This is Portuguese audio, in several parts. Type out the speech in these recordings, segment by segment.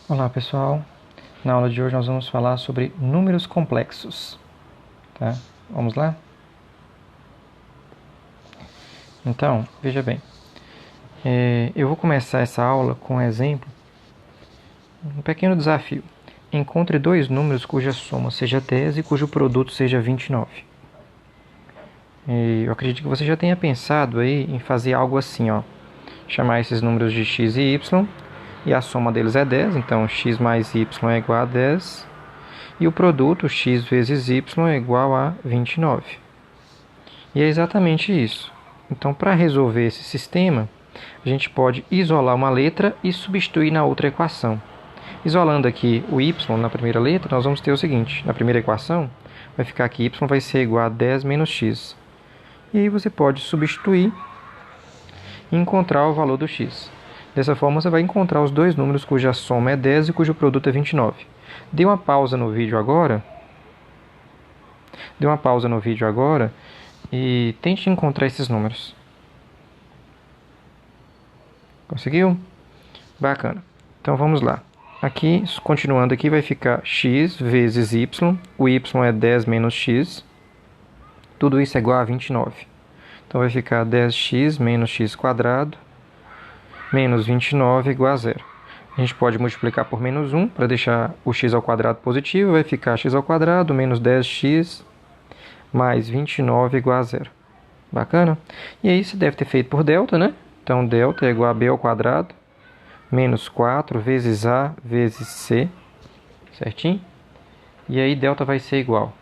Olá pessoal, na aula de hoje nós vamos falar sobre números complexos, tá? Vamos lá? Então, veja bem, eu vou começar essa aula com um exemplo, um pequeno desafio. Encontre dois números cuja soma seja 10 e cujo produto seja 29. Eu acredito que você já tenha pensado aí em fazer algo assim, ó. Chamar esses números de x e y, e a soma deles é 10, então x mais y é igual a 10, e o produto x vezes y é igual a 29. E é exatamente isso. Então, para resolver esse sistema, a gente pode isolar uma letra e substituir na outra equação. Isolando aqui o y na primeira letra, nós vamos ter o seguinte. Na primeira equação, vai ficar que y vai ser igual a 10 menos x. E aí você pode substituir e encontrar o valor do x. Dessa forma, você vai encontrar os dois números cuja soma é 10 e cujo produto é 29. Dê uma pausa no vídeo agora. E tente encontrar esses números. Conseguiu? Bacana. Então vamos lá. Aqui, continuando aqui, vai ficar x vezes y. O y é 10 menos x. Tudo isso é igual a 29. Então vai ficar 10x menos x quadrado menos 29 igual a zero. A gente pode multiplicar por menos 1 para deixar o x ao quadrado positivo. Vai ficar x ao quadrado menos 10x mais 29 igual a zero. Bacana? E aí você deve ter feito por delta, né? Então, delta é igual a b ao quadrado menos 4 vezes a vezes c, certinho? E aí, delta vai ser igual.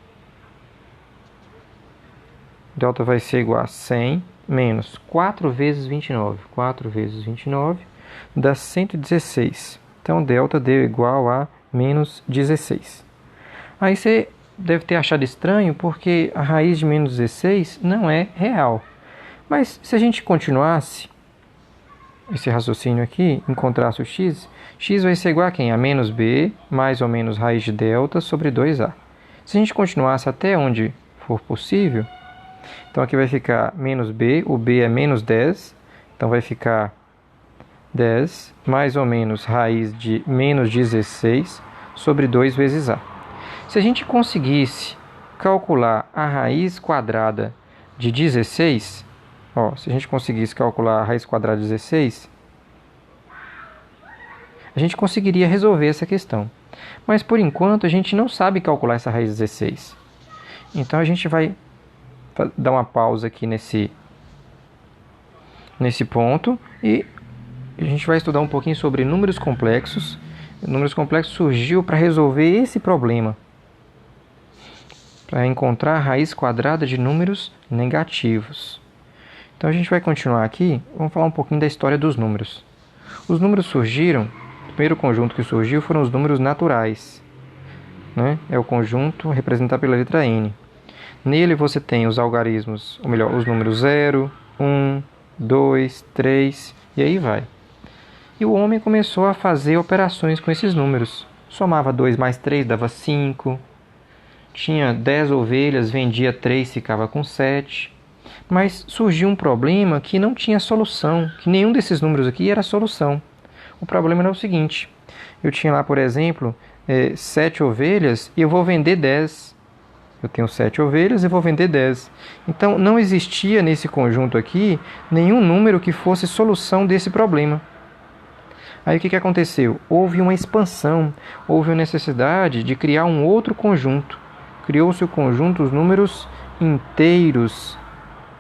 Delta vai ser igual a 100 menos 4 vezes 29. 4 vezes 29 dá 116. Então, delta deu igual a menos 16. Aí você deve ter achado estranho porque a raiz de menos 16 não é real. Mas se a gente continuasse esse raciocínio aqui, encontrasse o x, x vai ser igual a quem? A menos b mais ou menos raiz de delta sobre 2a. Se a gente continuasse até onde for possível, então aqui vai ficar menos b, o b é menos 10, então vai ficar 10 mais ou menos raiz de menos 16 sobre 2 vezes a. Se a gente conseguisse calcular a raiz quadrada de 16, se a gente conseguisse calcular a raiz quadrada de 16, a gente conseguiria resolver essa questão. Mas, por enquanto, a gente não sabe calcular essa raiz de 16. Então, a gente vai dar uma pausa aqui nesse ponto e a gente vai estudar um pouquinho sobre números complexos. Números complexos surgiu para resolver esse problema, para encontrar a raiz quadrada de números negativos. Então a gente vai continuar aqui, vamos falar um pouquinho da história dos números. Os números surgiram, o primeiro conjunto que surgiu foram os números naturais, né? É o conjunto representado pela letra N. Nele você tem os algarismos, ou melhor, os números 0, 1, 2, 3 e aí vai. E o homem começou a fazer operações com esses números. Somava 2 mais 3 dava 5. Tinha 10 ovelhas, vendia 3, ficava com 7. Mas surgiu um problema que não tinha solução, que nenhum desses números aqui era solução. O problema era o seguinte: eu tinha lá, por exemplo, 7 ovelhas e eu vou vender 10. Eu tenho 7 ovelhas e vou vender 10. Então, não existia nesse conjunto aqui nenhum número que fosse solução desse problema. Aí o que aconteceu? Houve uma expansão, houve a necessidade de criar um outro conjunto. Criou-se o conjunto dos números inteiros.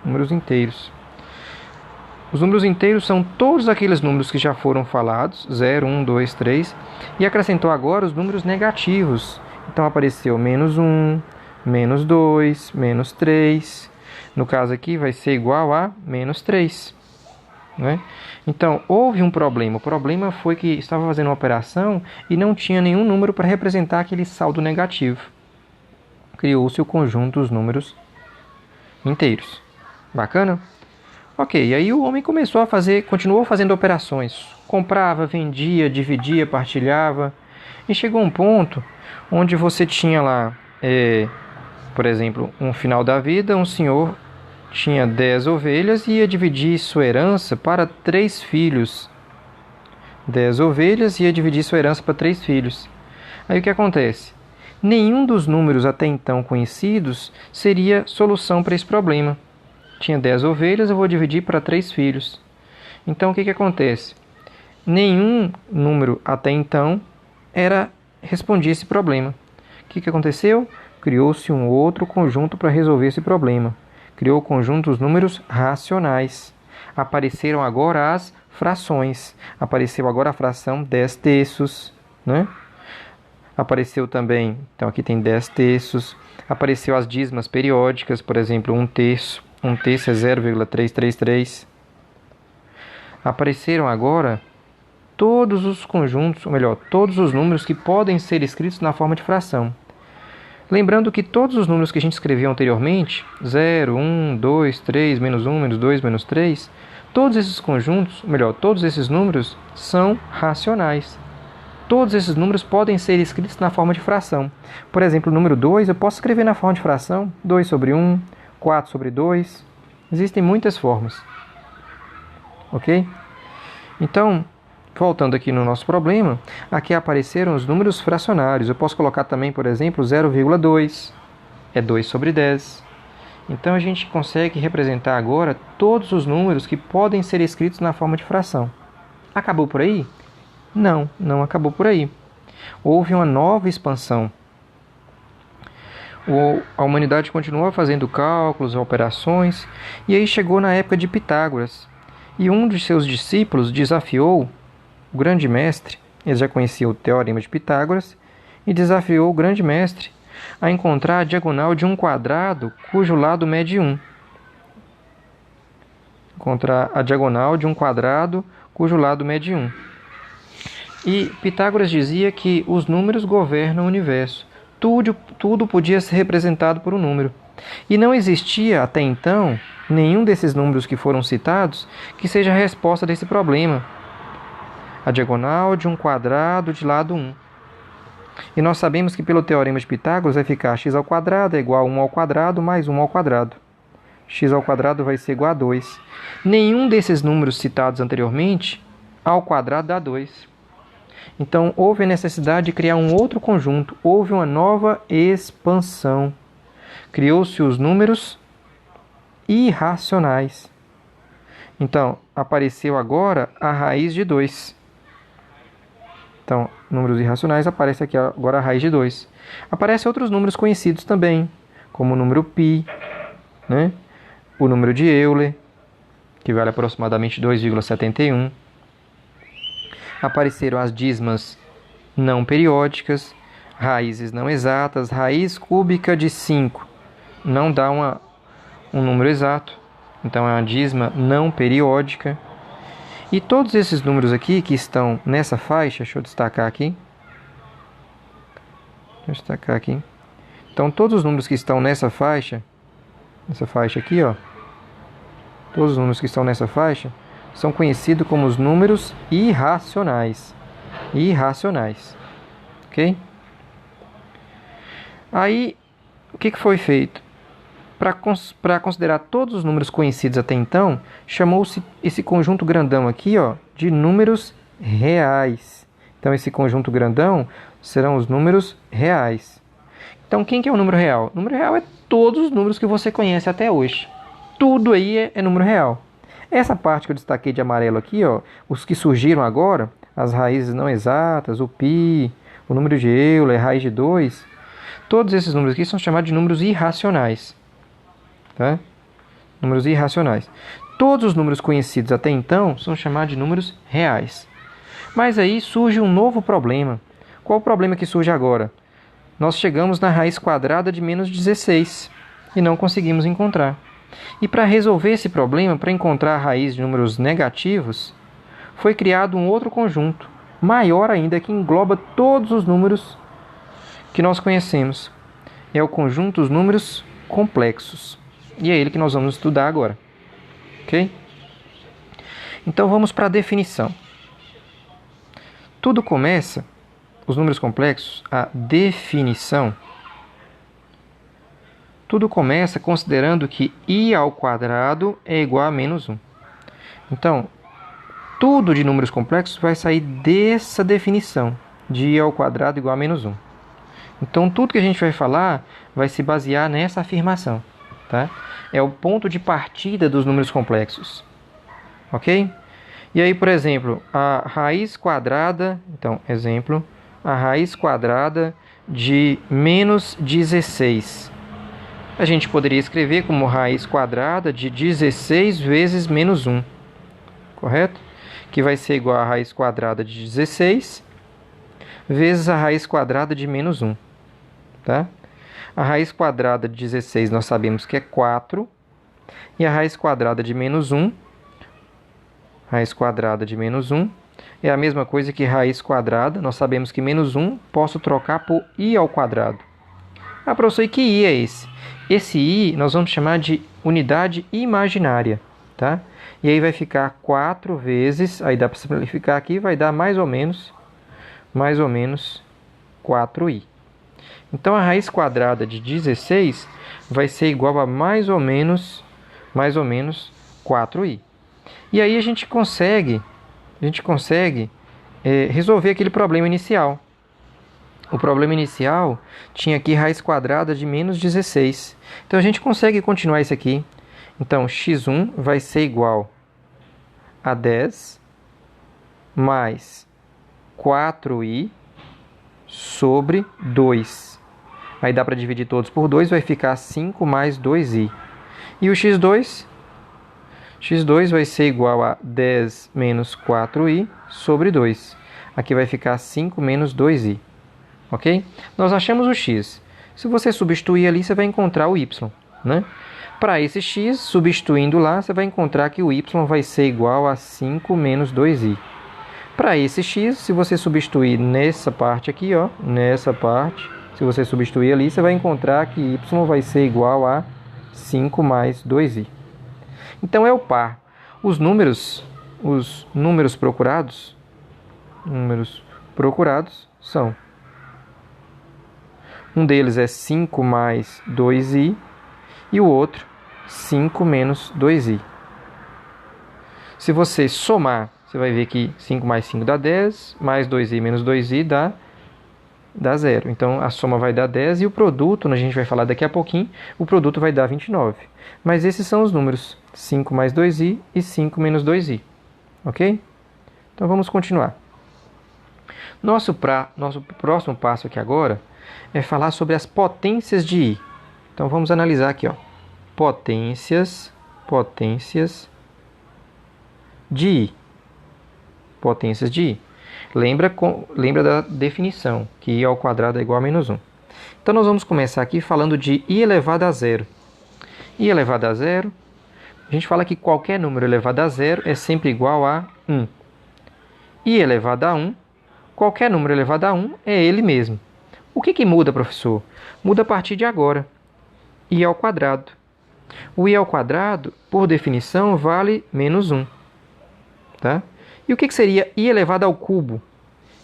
Os números inteiros são todos aqueles números que já foram falados, 0, 1, 2, 3, e acrescentou agora os números negativos. Então apareceu menos 1, menos 2, menos 3. No caso aqui vai ser igual a menos 3. Né? Então, houve um problema. O problema foi que estava fazendo uma operação e não tinha nenhum número para representar aquele saldo negativo. Criou-se o conjunto dos números inteiros. Bacana? Ok, e aí o homem continuou fazendo operações. Comprava, vendia, dividia, partilhava. E chegou um ponto onde você tinha lá, por exemplo, um final da vida, um senhor tinha 10 ovelhas e ia dividir sua herança para 3 filhos. 10 ovelhas e ia dividir sua herança para 3 filhos. Aí o que acontece? Nenhum dos números até então conhecidos seria solução para esse problema. Tinha 10 ovelhas, eu vou dividir para 3 filhos. Então o que acontece? Nenhum número até então respondia esse problema. O que aconteceu? Criou-se um outro conjunto para resolver esse problema. Criou o conjunto dos números racionais. Apareceram agora as frações. Apareceu agora a fração 10 terços, né? Apareceu também, então aqui tem 10 terços. Apareceu as dízimas periódicas, por exemplo, 1 terço. 1 terço é 0,333. Apareceram agora todos os conjuntos, ou melhor, todos os números que podem ser escritos na forma de fração. Lembrando que todos os números que a gente escreveu anteriormente, 0, 1, 2, 3, menos 1, menos 2, menos 3, todos esses conjuntos, ou melhor, todos esses números são racionais. Todos esses números podem ser escritos na forma de fração. Por exemplo, o número 2 eu posso escrever na forma de fração, 2 sobre 1, 4 sobre 2. Existem muitas formas. Ok? Então, voltando aqui no nosso problema, aqui apareceram os números fracionários. Eu posso colocar também, por exemplo, 0,2, é 2 sobre 10. Então, a gente consegue representar agora todos os números que podem ser escritos na forma de fração. Acabou por aí? Não, não acabou por aí. Houve uma nova expansão. A humanidade continuou fazendo cálculos, operações, e aí chegou na época de Pitágoras. E um de seus discípulos desafiou o grande mestre, ele já conhecia o teorema de Pitágoras, e desafiou o grande mestre a encontrar a diagonal de um quadrado cujo lado mede 1. Encontrar a diagonal de um quadrado cujo lado mede 1. E Pitágoras dizia que os números governam o universo. Tudo podia ser representado por um número. E não existia, até então, nenhum desses números que foram citados que seja a resposta desse problema. A diagonal de um quadrado de lado 1. E nós sabemos que pelo teorema de Pitágoras vai ficar x ao quadrado é igual a 1 ao quadrado mais 1 ao quadrado. X ao quadrado vai ser igual a 2. Nenhum desses números citados anteriormente ao quadrado dá 2. Então, houve a necessidade de criar um outro conjunto. Houve uma nova expansão. Criou-se os números irracionais. Então, apareceu agora a raiz de 2. Então, números irracionais, aparece aqui agora a raiz de 2. Aparecem outros números conhecidos também, como o número π, né? O número de Euler, que vale aproximadamente 2,71. Apareceram as dízimas não periódicas, raízes não exatas. Raiz cúbica de 5 não dá um número exato, então é uma dízima não periódica. E todos esses números aqui que estão nessa faixa, deixa eu destacar aqui. Então, todos os números que estão nessa faixa aqui, ó, todos os números que estão nessa faixa são conhecidos como os números irracionais. Irracionais. Ok? Aí, o que foi feito? Para considerar todos os números conhecidos até então, chamou-se esse conjunto grandão aqui, ó, de números reais. Então, esse conjunto grandão serão os números reais. Então, quem que é o número real? O número real é todos os números que você conhece até hoje. Tudo aí é número real. Essa parte que eu destaquei de amarelo aqui, ó, os que surgiram agora, as raízes não exatas, o π, o número de Euler, raiz de 2, todos esses números aqui são chamados de números irracionais. Tá? Números irracionais. Todos os números conhecidos até então são chamados de números reais. Mas aí surge um novo problema. Qual o problema que surge agora? Nós chegamos na raiz quadrada de menos 16 e não conseguimos encontrar. E para resolver esse problema, para encontrar a raiz de números negativos, foi criado um outro conjunto, maior ainda, que engloba todos os números que nós conhecemos. É o conjunto dos números complexos. E é ele que nós vamos estudar agora. Ok? Então vamos para a definição. Tudo começa, os números complexos, a definição. Tudo começa considerando que i ao quadrado é igual a menos 1. Então, tudo de números complexos vai sair dessa definição de i ao quadrado igual a menos 1. Então, tudo que a gente vai falar vai se basear nessa afirmação. Tá? É o ponto de partida dos números complexos. Ok? E aí, por exemplo, a raiz quadrada... Então, exemplo, a raiz quadrada de menos 16. A gente poderia escrever como raiz quadrada de 16 vezes menos 1. Correto? Que vai ser igual a raiz quadrada de 16 vezes a raiz quadrada de menos 1. Tá? A raiz quadrada de 16 nós sabemos que é 4. E a raiz quadrada de menos 1, raiz quadrada de menos 1, é a mesma coisa que raiz quadrada. Nós sabemos que menos 1 posso trocar por i ao quadrado. Ah, professor, e que i é esse? Esse i nós vamos chamar de unidade imaginária. Tá? E aí vai ficar 4 vezes, aí dá para simplificar aqui, vai dar mais ou menos 4i. Então, a raiz quadrada de 16 vai ser igual a mais ou menos 4i. E aí a gente consegue resolver aquele problema inicial. O problema inicial tinha aqui raiz quadrada de menos 16. Então, a gente consegue continuar isso aqui. Então, x1 vai ser igual a 10 mais 4i sobre 2. Aí dá para dividir todos por 2, vai ficar 5 mais 2i. E o x2? x2 vai ser igual a 10 menos 4i sobre 2. Aqui vai ficar 5 menos 2i. Ok? Nós achamos o x. Se você substituir ali, você vai encontrar o y. Né? Para esse x, substituindo lá, você vai encontrar que o y vai ser igual a 5 menos 2i. Para esse x, se você substituir nessa parte aqui, ó, nessa parte, se você substituir ali, você vai encontrar que y vai ser igual a 5 mais 2i. Então, é o par. Os números procurados são... Um deles é 5 mais 2i e o outro 5 menos 2i. Se você somar, você vai ver que 5 mais 5 dá 10, mais 2i menos 2i dá 0. Então, a soma vai dar 10 e o produto, a gente vai falar daqui a pouquinho, o produto vai dar 29. Mas esses são os números 5 mais 2i e 5 menos 2i. Ok? Então, vamos continuar. Nosso próximo passo aqui agora é falar sobre as potências de i. Então, vamos analisar aqui, ó. Potências de i. Potências de i. Lembra da definição, que i ao quadrado é igual a menos 1. Então, nós vamos começar aqui falando de i elevado a zero. I elevado a zero, a gente fala que qualquer número elevado a zero é sempre igual a 1. I elevado a 1, qualquer número elevado a 1 é ele mesmo. O que muda, professor? Muda a partir de agora. I ao quadrado. O i ao quadrado, por definição, vale menos 1. Tá? E o que seria i elevado ao cubo?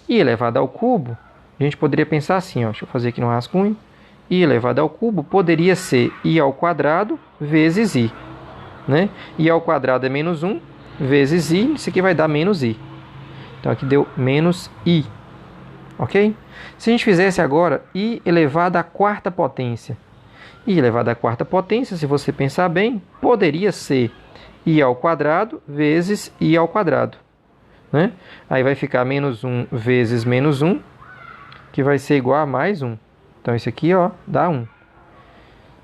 I elevado ao cubo, a gente poderia pensar assim, ó, deixa eu fazer aqui no rascunho. I elevado ao cubo poderia ser i ao quadrado vezes i. Né? I ao quadrado é menos 1 vezes i, isso aqui vai dar menos i. Então, aqui deu menos i. Ok? Se a gente fizesse agora i elevado à quarta potência. I elevado à quarta potência, se você pensar bem, poderia ser i ao quadrado vezes i ao quadrado. Né? Aí vai ficar menos 1 vezes menos 1, que vai ser igual a mais 1. Então, isso aqui, ó, dá 1.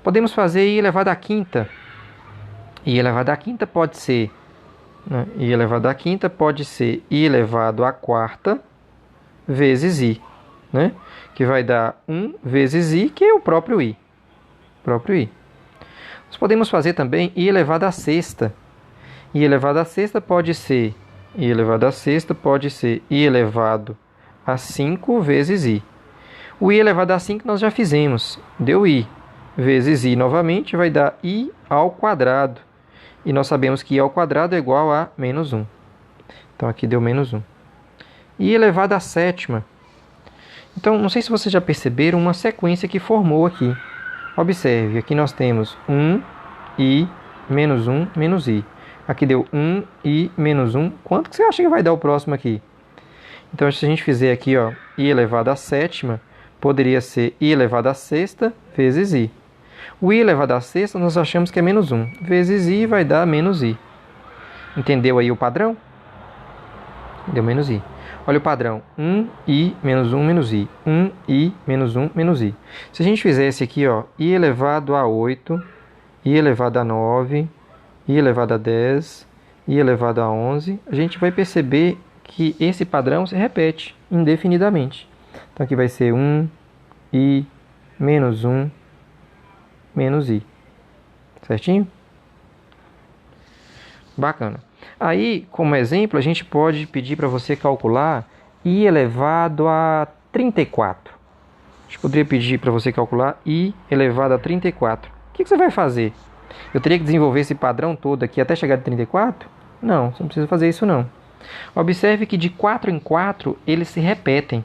Podemos fazer i elevado à quinta. I elevado à quinta pode ser... Né? I elevado à quinta pode ser i elevado à quarta vezes i. Né? Que vai dar 1 vezes i, que é o próprio i. Nós podemos fazer também i elevado à sexta. I elevado à sexta pode ser i elevado a 5 vezes i. O i elevado a 5 nós já fizemos. Deu i vezes i novamente, vai dar i ao quadrado. E nós sabemos que i ao quadrado é igual a menos 1. Então, aqui deu menos 1. I elevado à sétima. Então, não sei se vocês já perceberam uma sequência que formou aqui. Observe, aqui nós temos 1, i, menos 1, menos i. Aqui deu 1i menos 1. Quanto que você acha que vai dar o próximo aqui? Então, se a gente fizer aqui, ó, i elevado à sétima, poderia ser i elevado à sexta vezes i. O i elevado à sexta nós achamos que é menos 1. Vezes i vai dar menos i. Entendeu aí o padrão? Deu menos i. Olha o padrão. 1i menos 1 menos i. 1i menos 1 menos i. Se a gente fizer esse aqui, ó, i elevado a 8, i elevado a 9, i elevado a 10, i elevado a 11, a gente vai perceber que esse padrão se repete indefinidamente. Então aqui vai ser 1i menos 1 menos i. Certinho? Bacana. Aí, como exemplo, a gente pode pedir para você calcular i elevado a 34. A gente poderia pedir para você calcular i elevado a 34. O que você vai fazer? Eu teria que desenvolver esse padrão todo aqui até chegar a 34? Não, você não precisa fazer isso não. Observe que de 4 em 4 eles se repetem.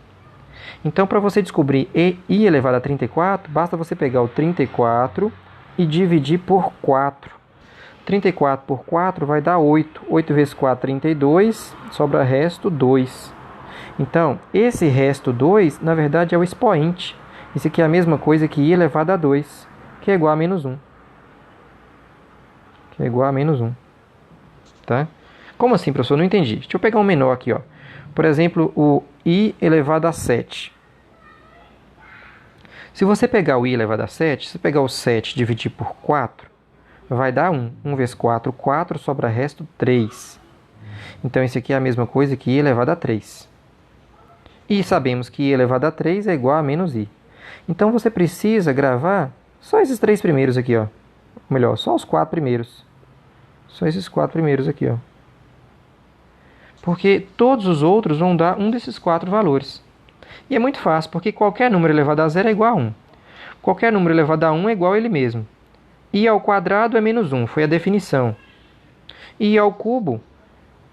Então, para você descobrir i elevado a 34, basta você pegar o 34 e dividir por 4. 34 por 4 vai dar 8. 8 vezes 4, 32. Sobra resto 2. Então, esse resto 2, na verdade, é o expoente. Isso aqui é a mesma coisa que i elevado a 2, que é igual a menos 1. Que é igual a menos 1. Tá? Como assim, professor? Não entendi. Deixa eu pegar um menor aqui, ó. Por exemplo, o i elevado a 7. Se você pegar o i elevado a 7, se você pegar o 7 e dividir por 4, vai dar 1. 1 vezes 4, 4, sobra resto 3. Então, isso aqui é a mesma coisa que i elevado a 3. E sabemos que i elevado a 3 é igual a menos i. Então, você precisa gravar só esses 3 primeiros aqui, ó. Ou melhor, só os 4 primeiros. Só esses 4 primeiros aqui, ó. Porque todos os outros vão dar um desses 4 valores. E é muito fácil, porque qualquer número elevado a 0 é igual a 1. Qualquer número elevado a 1 é igual a ele mesmo. I ao quadrado é menos 1, foi a definição. I ao cubo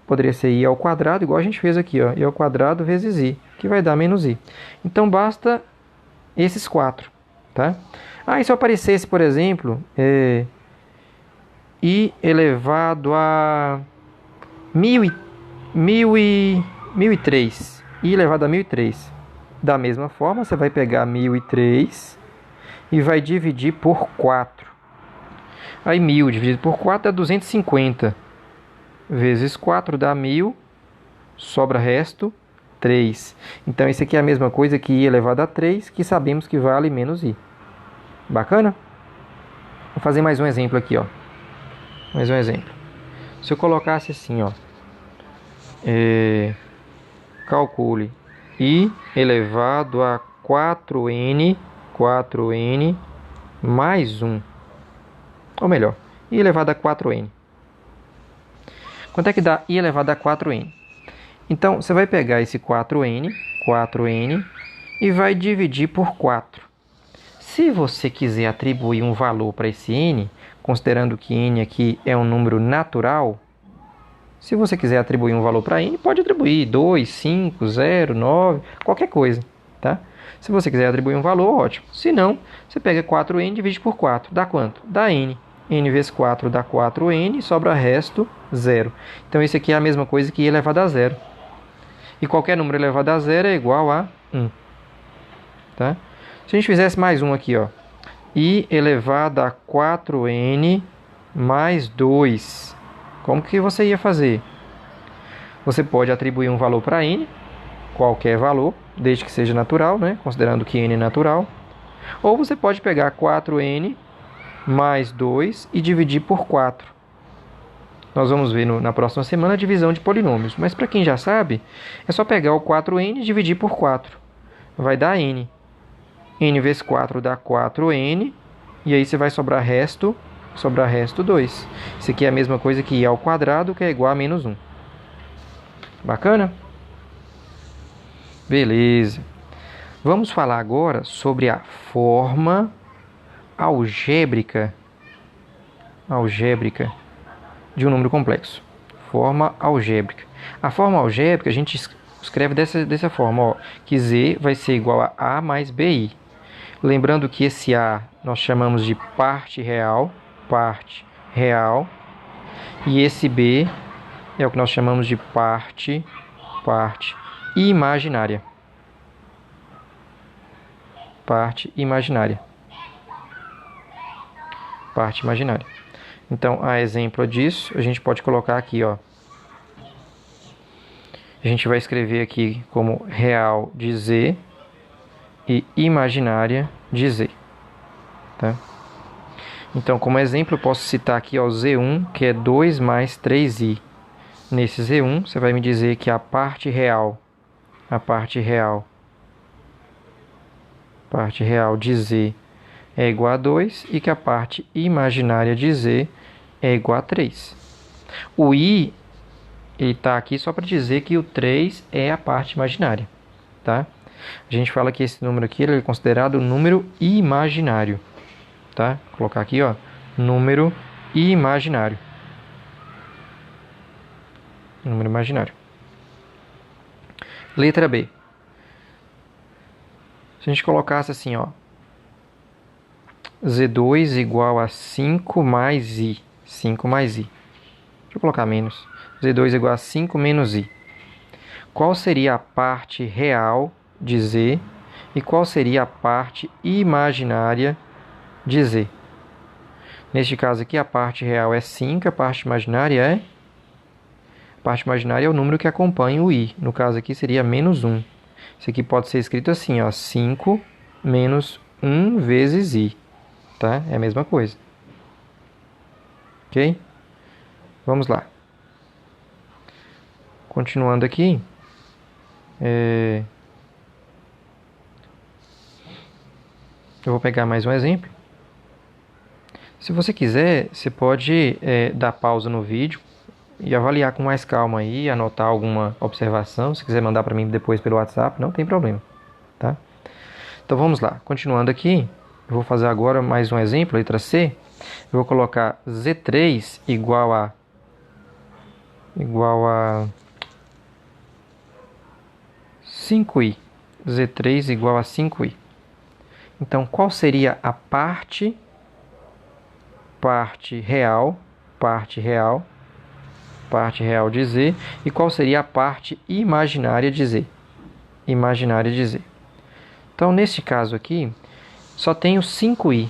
poderia ser i ao quadrado, igual a gente fez aqui, ó, i ao quadrado vezes i, que vai dar menos i. Então, basta esses 4. Tá? E se aparecesse, por exemplo, i elevado a 1003. I elevado a 1003. Da mesma forma, você vai pegar 1003 e vai dividir por 4. Aí 1000 dividido por 4 dá 250. Vezes 4 dá 1000. Sobra resto 3. Então, isso aqui é a mesma coisa que i elevado a 3, que sabemos que vale menos i. Bacana? Vou fazer mais um exemplo aqui, ó. Mais um exemplo. Se eu colocasse assim, ó. Calcule i elevado a 4n mais 1. Ou melhor, i elevado a 4n. Quanto é que dá i elevado a 4n? Então, você vai pegar esse 4n, e vai dividir por 4. Se você quiser atribuir um valor para esse n, considerando que n aqui é um número natural, se você quiser atribuir um valor para n, pode atribuir 2, 5, 0, 9, qualquer coisa. Tá? Se você quiser atribuir um valor, ótimo. Se não, você pega 4n e divide por 4. Dá quanto? Dá n. n vezes 4 dá 4n e sobra resto 0. Então, isso aqui é a mesma coisa que i elevado a 0. E qualquer número elevado a 0 é igual a 1. Tá? Se a gente fizesse mais um aqui, ó. i elevado a 4n mais 2. Como que você ia fazer? Você pode atribuir um valor para n, qualquer valor, desde que seja natural, né? Considerando que n é natural. Ou você pode pegar 4n mais 2 e dividir por 4. Nós vamos ver na próxima semana a divisão de polinômios. Mas para quem já sabe, é só pegar o 4n e dividir por 4. Vai dar n. n vezes 4 dá 4n. E aí você vai sobrar resto 2. Isso aqui é a mesma coisa que i ao quadrado, que é igual a menos 1. Bacana? Beleza. Vamos falar agora sobre a forma algébrica de um número complexo. Forma algébrica. A forma algébrica a gente escreve dessa forma, ó, que z vai ser igual a a mais bi. Lembrando que esse a nós chamamos de parte real. E esse B é o que nós chamamos de parte imaginária. Parte imaginária. Parte imaginária. Então, a exemplo disso, a gente pode colocar aqui, ó. A gente vai escrever aqui como real de Z e imaginária de Z. Tá? Então, como exemplo, eu posso citar aqui ó, Z1, que é 2 mais 3i. Nesse Z1, você vai me dizer que a parte real de Z é igual a 2 e que a parte imaginária de Z é igual a 3. O I está aqui só para dizer que o 3 é a parte imaginária. Tá? A gente fala que esse número aqui ele é considerado número imaginário. Tá? Vou colocar aqui, ó, número imaginário. Número imaginário. Letra B. Se a gente colocasse assim, ó, Z2 igual a 5 mais I. 5 mais I. Deixa eu colocar menos. Z2 igual a 5 menos I. Qual seria a parte real de Z e qual seria a parte imaginária de Z? Neste caso aqui, a parte real é 5, a parte imaginária é... A parte imaginária é o número que acompanha o I. No caso aqui seria menos 1. Isso aqui pode ser escrito assim, ó, 5 menos 1 vezes I. Tá? É a mesma coisa. Ok? Vamos lá. Continuando aqui. Eu vou pegar mais um exemplo. Se você quiser, você pode dar pausa no vídeo e avaliar com mais calma aí, anotar alguma observação. Se quiser mandar para mim depois pelo WhatsApp, não tem problema. Tá? Então vamos lá. Continuando aqui, eu vou fazer agora mais um exemplo, letra C. Eu vou colocar Z3 igual a 5i. Z3 igual a 5i. Então, qual seria a parte real de Z e qual seria a parte imaginária de Z? Imaginária de Z. Então, neste caso aqui, só tenho 5i.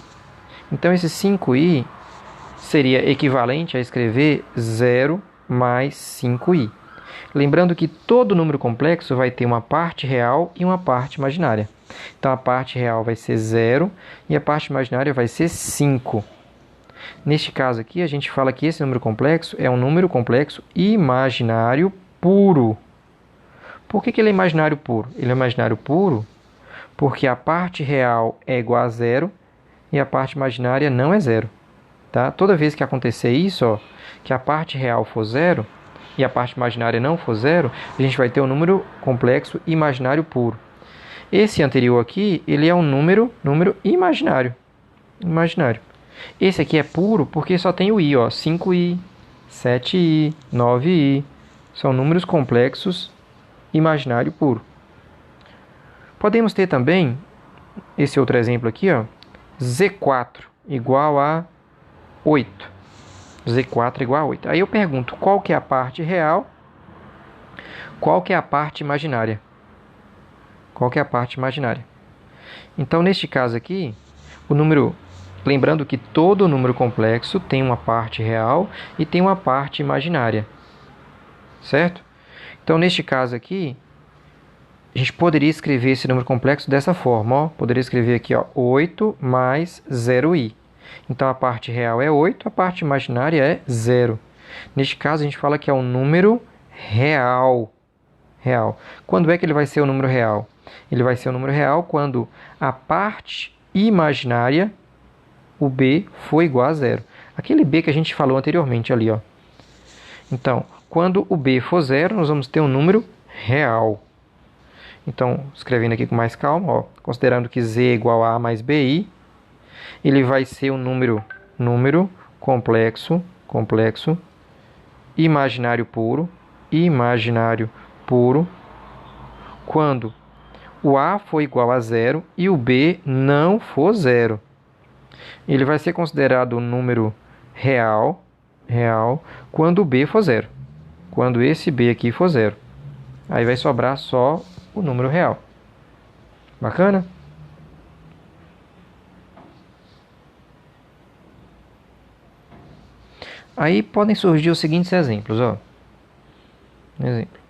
Então, esse 5i seria equivalente a escrever 0 mais 5i. Lembrando que todo número complexo vai ter uma parte real e uma parte imaginária. Então, a parte real vai ser 0 e a parte imaginária vai ser 5. Neste caso aqui, a gente fala que esse número complexo é um número complexo imaginário puro. Por que ele é imaginário puro? Ele é imaginário puro porque a parte real é igual a 0 e a parte imaginária não é 0. Tá? Toda vez que acontecer isso, ó, que a parte real for 0 e a parte imaginária não for 0, a gente vai ter um número complexo imaginário puro. Esse anterior aqui, ele é um número imaginário. Esse aqui é puro porque só tem o i, ó, 5i, 7i, 9i. São números complexos imaginário puro. Podemos ter também esse outro exemplo aqui, ó, Z4 igual a 8. Z4 igual a 8. Aí eu pergunto, qual que é a parte real? Qual que é a parte imaginária? Qual que é a parte imaginária? Então, neste caso aqui, o número... Lembrando que todo número complexo tem uma parte real e tem uma parte imaginária. Certo? Então, neste caso aqui, a gente poderia escrever esse número complexo dessa forma. Ó. Poderia escrever aqui, ó, 8 mais 0i. Então, a parte real é 8, a parte imaginária é 0. Neste caso, a gente fala que é um número real. Quando é que ele vai ser um número real? Ele vai ser um número real quando a parte imaginária, o b, for igual a 0. Aquele b que a gente falou anteriormente ali, ó. Então, quando o b for 0, nós vamos ter um número real. Então, escrevendo aqui com mais calma, ó, considerando que z é igual a mais bi, ele vai ser um número complexo, imaginário puro, quando o a for igual a 0 e o b não for 0. Ele vai ser considerado um número real, real quando o B for zero. Quando esse B aqui for zero. Aí vai sobrar só o número real. Bacana? Aí podem surgir os seguintes exemplos, ó. Exemplo.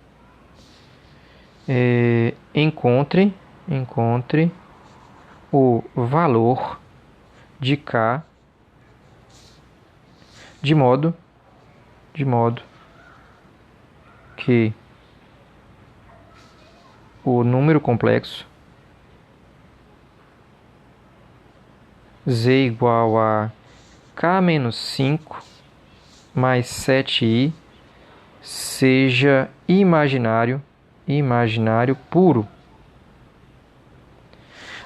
Encontre o valor de K de modo que o número complexo Z igual a K menos 5 mais 7i seja imaginário puro.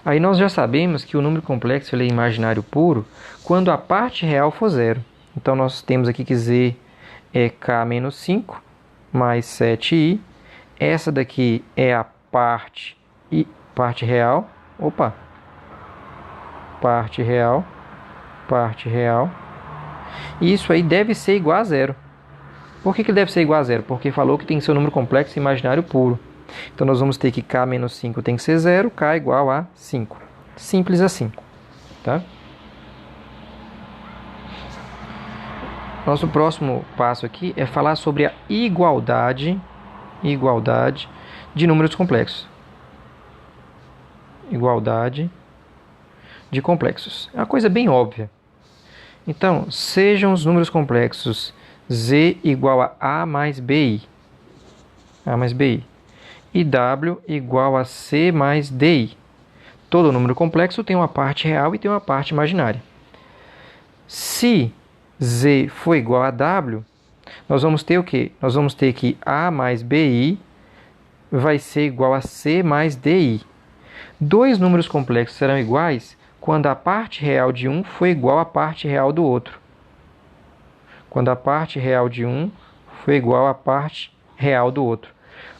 Aí nós já sabemos que o número complexo ele é imaginário puro quando a parte real for zero. Então nós temos aqui que Z é K menos 5 mais 7i. Essa daqui é a parte real. Opa! Parte real. E isso aí deve ser igual a zero. Por que deve ser igual a zero? Porque falou que tem que ser um número complexo imaginário puro. Então nós vamos ter que K menos 5 tem que ser zero, K igual a 5. Simples assim. Tá? Nosso próximo passo aqui é falar sobre a igualdade de números complexos. Igualdade de complexos. É uma coisa bem óbvia. Então, sejam os números complexos Z igual a mais BI. E W igual a C mais DI. Todo número complexo tem uma parte real e tem uma parte imaginária. Se Z for igual a W, nós vamos ter o quê? Nós vamos ter que A mais BI vai ser igual a C mais DI. Dois números complexos serão iguais quando a parte real de um for igual à parte real do outro. Quando a parte real de um for igual à parte real do outro.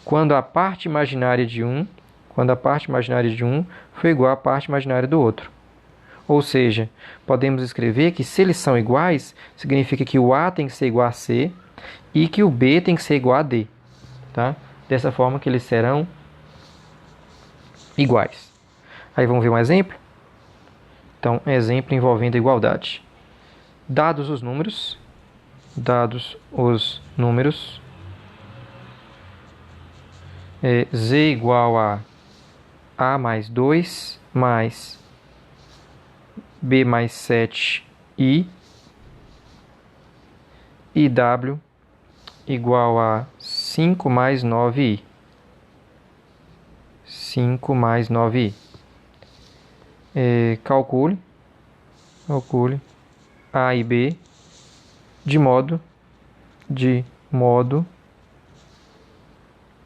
Quando a parte imaginária de um for igual à parte imaginária do outro. Ou seja, podemos escrever que se eles são iguais, significa que o A tem que ser igual a C e que o B tem que ser igual a D. Tá? Dessa forma que eles serão iguais. Aí vamos ver um exemplo? Então, exemplo envolvendo a igualdade. Dados os números, Z igual a mais 2 mais B mais 7i e W igual a 5 mais 9i. 5 mais 9i. Calcule A e B de modo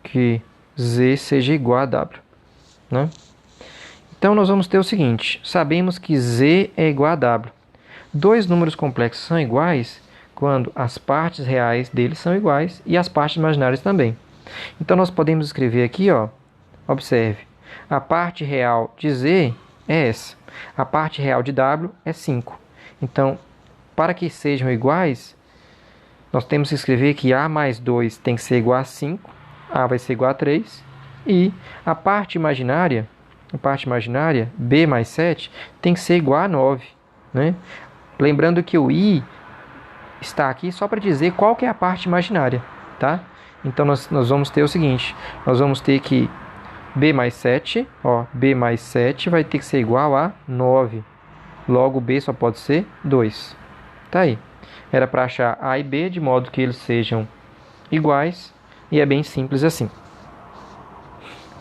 que Z seja igual a W. Né? Então, nós vamos ter o seguinte. Sabemos que Z é igual a W. Dois números complexos são iguais quando as partes reais deles são iguais e as partes imaginárias também. Então, nós podemos escrever aqui, ó, observe, a parte real de Z é essa. A parte real de W é 5. Então, para que sejam iguais, nós temos que escrever que A mais 2 tem que ser igual a 5. A vai ser igual a 3. E a parte imaginária, B mais 7, tem que ser igual a 9. Né? Lembrando que o I está aqui só para dizer qual que é a parte imaginária. Tá? Então, nós vamos ter o seguinte. Nós vamos ter que B mais 7, B mais 7 vai ter que ser igual a 9. Logo, B só pode ser 2. Tá aí. Era para achar A e B de modo que eles sejam iguais. E é bem simples assim.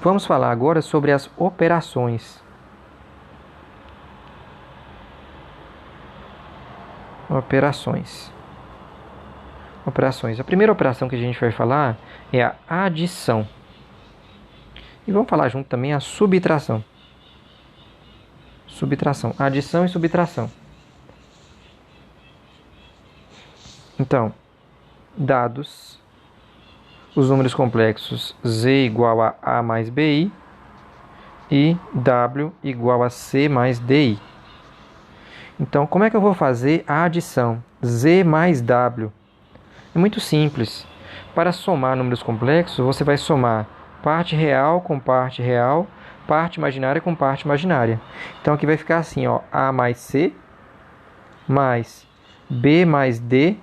Vamos falar agora sobre as operações. Operações. A primeira operação que a gente vai falar é a adição. E vamos falar junto também a subtração. Adição e subtração. Então, dados os números complexos Z igual a A mais BI e W igual a C mais DI. Então, como é que eu vou fazer a adição? Z mais W. É muito simples. Para somar números complexos, você vai somar parte real com parte real, parte imaginária com parte imaginária. Então, aqui vai ficar assim, ó, A mais C, mais B mais D,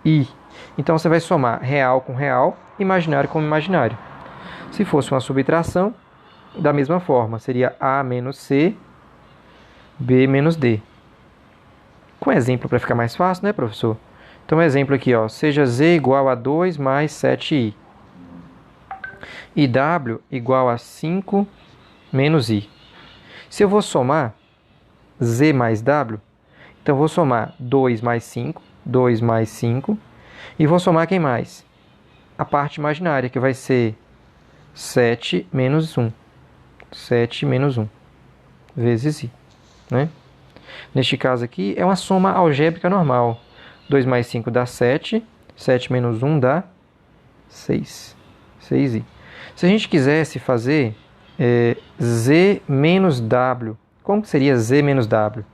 I. Então, você vai somar real com real, imaginário com imaginário. Se fosse uma subtração, da mesma forma, seria A menos C, B menos D. Com exemplo, para ficar mais fácil, né, professor? Então, exemplo aqui, ó, seja Z igual a 2 mais 7I. E W igual a 5 menos I. Se eu vou somar Z mais W, então eu vou somar 2 mais 5, 2 mais 5. E vou somar quem mais? A parte imaginária, que vai ser 7 menos 1. 7 menos 1 vezes I. Né? Neste caso aqui, é uma soma algébrica normal. 2 mais 5 dá 7. 7 menos 1 dá 6. 6i. Se a gente quisesse fazer Z menos W, como que seria Z menos W?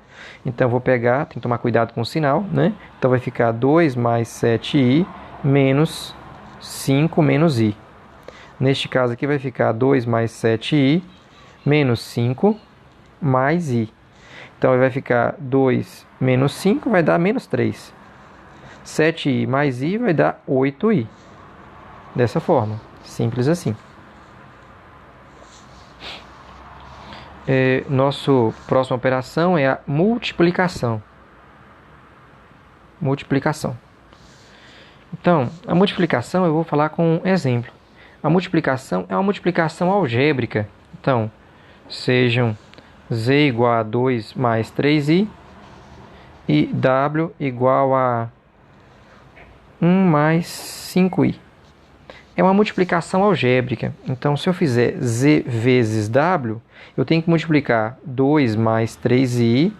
Então, eu vou pegar, tem que tomar cuidado com o sinal, né? Então, vai ficar 2 mais 7i menos 5 menos i. Neste caso aqui, vai ficar 2 mais 7i menos 5 mais i. Então, vai ficar 2 menos 5 vai dar menos 3. 7i mais i vai dar 8i. Dessa forma, simples assim. Nossa próxima operação é a multiplicação. Multiplicação. Então, a multiplicação eu vou falar com um exemplo. A multiplicação é uma multiplicação algébrica. Então, sejam Z igual a 2 mais 3i e W igual a 1 mais 5i. É uma multiplicação algébrica. Então, se eu fizer Z vezes W, eu tenho que multiplicar 2 mais 3i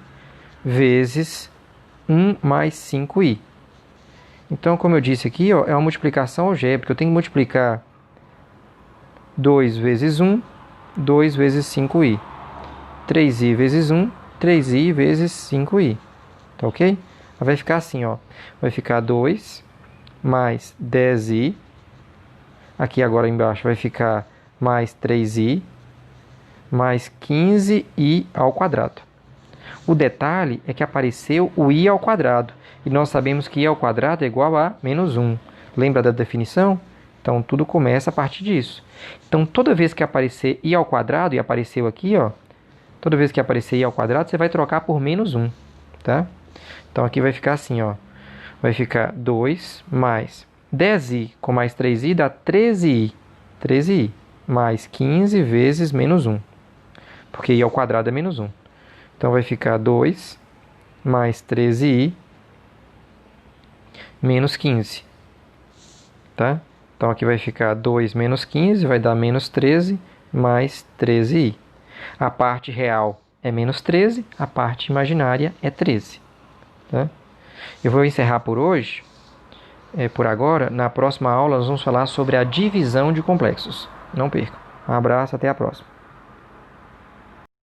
vezes 1 mais 5i. Então, como eu disse aqui, ó, é uma multiplicação algébrica. Eu tenho que multiplicar 2 vezes 1, 2 vezes 5i. 3i vezes 1, 3i vezes 5i. Tá ok? Vai ficar assim, ó. Vai ficar 2 mais 10i. Aqui agora embaixo vai ficar mais 3i, mais 15i ao quadrado. O detalhe é que apareceu o i ao quadrado. E nós sabemos que i ao quadrado é igual a menos 1. Lembra da definição? Então, tudo começa a partir disso. Então, toda vez que aparecer i ao quadrado, e apareceu aqui, ó, toda vez que aparecer i ao quadrado, você vai trocar por menos 1. Tá? Então, aqui vai ficar assim, ó. Vai ficar 2 mais 10i com mais 3i dá 13i. 13i mais 15 vezes menos 1. Porque i ao quadrado é menos 1. Então, vai ficar 2 mais 13i menos 15. Tá? Então, aqui vai ficar 2 menos 15, vai dar menos 13 mais 13i. A parte real é menos 13, a parte imaginária é 13. Tá? Eu vou encerrar por hoje. Por agora, na próxima aula nós vamos falar sobre a divisão de complexos. Não percam. Um abraço, até a próxima.